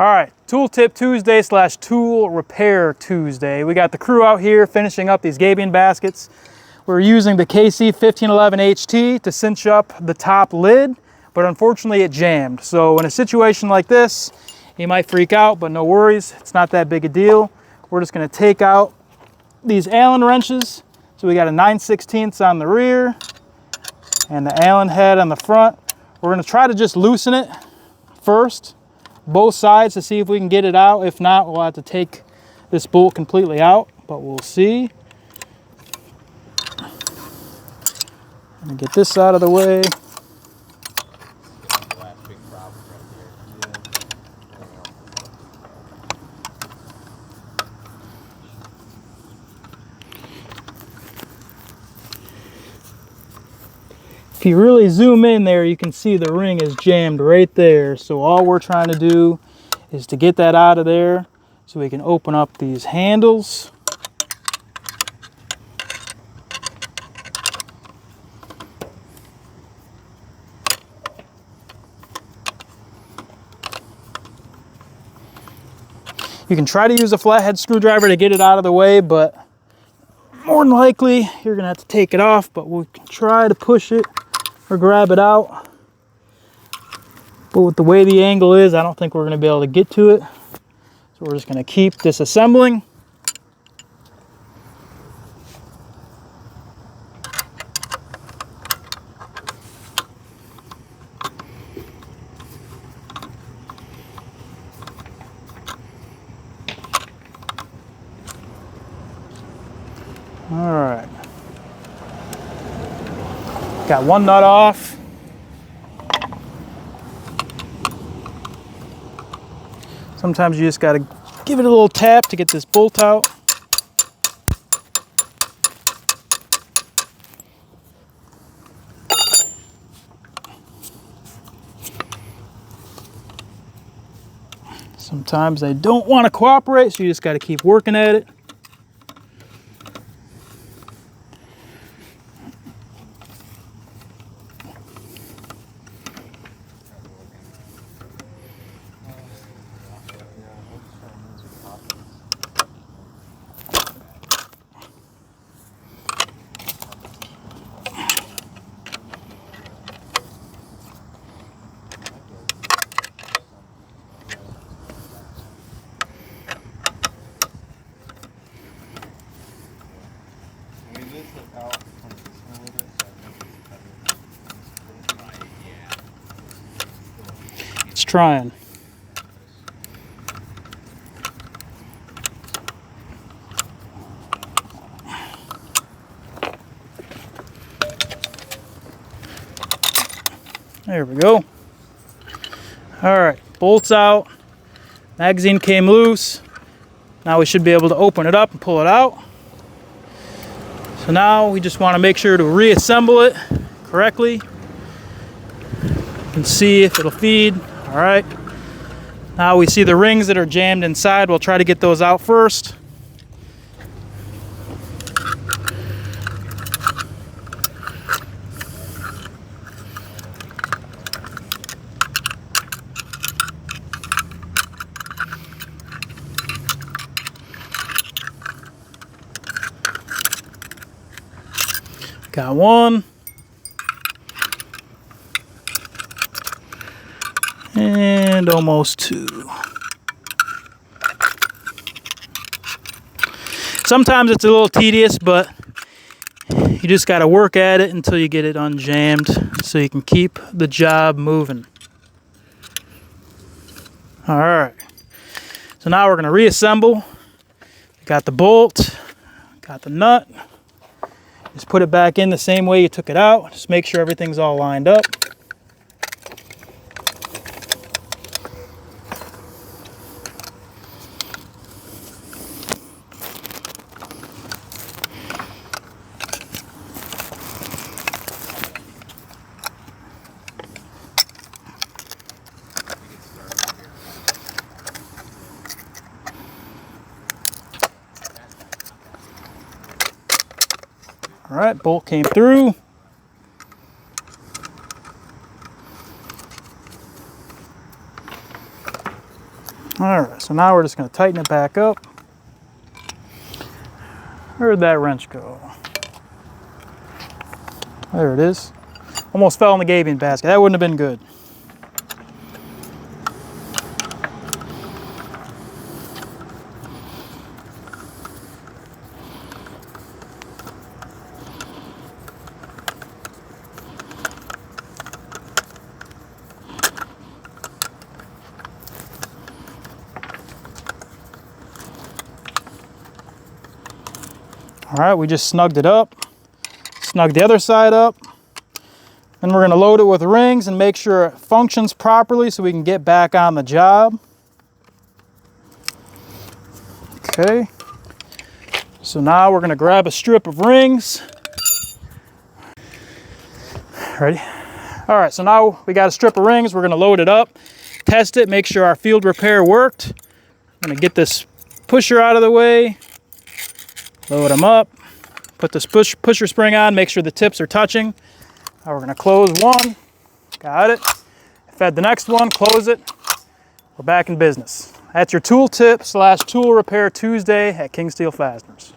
All right, Tool Tip Tuesday / Tool Repair Tuesday. We got the crew out here finishing up these gabion baskets. We're using the KC1511HT to cinch up the top lid, but unfortunately it jammed. So in a situation like this, you might freak out, but no worries, it's not that big a deal. We're just gonna take out these Allen wrenches. So we got a 9/16 on the rear and the Allen head on the front. We're gonna try to just loosen it first, both sides, to see if we can get it out. If not, we'll have to take this bolt completely out, but we'll see. I'm gonna get this out of the way. If you really zoom in there, you can see the ring is jammed right there. So all we're trying to do is to get that out of there so we can open up these handles. You can try to use a flathead screwdriver to get it out of the way, but more than likely you're gonna have to take it off, but we can try to push it or grab it out. But with the way the angle is, I don't think we're gonna be able to get to it. So we're just gonna keep disassembling. All right. Got one nut off. Sometimes you just got to give it a little tap to get this bolt out. Sometimes they don't want to cooperate, so you just got to keep working at it. It's trying. There we go. All right, bolts out. Magazine came loose. Now we should be able to open it up and pull it out. So now we just want to make sure to reassemble it correctly and see if it'll feed. All right. Now we see the rings that are jammed inside. We'll try to get those out first. Got one. And almost two. Sometimes it's a little tedious, but you just got to work at it until you get it unjammed so you can keep the job moving. All right. So now we're going to reassemble. Got the bolt, got the nut. Just put it back in the same way you took it out. Just make sure everything's all lined up. All right, bolt came through. All right, so now we're just going to tighten it back up. Where'd that wrench go? There it is. Almost fell in the gaping basket. That wouldn't have been good. All right, we just snugged it up. Snug the other side up. Then we're going to load it with rings and make sure it functions properly so we can get back on the job. Okay. So now we're going to grab a strip of rings. Ready? All right, so now we got a strip of rings. We're going to load it up, test it, make sure our field repair worked. I'm going to get this pusher out of the way, load them up, put this pusher spring on, make sure the tips are touching. Now we're going to close one. Got it. Fed the next one, close it. We're back in business. That's your tool tip / tool repair Tuesday at King Steel Fasteners.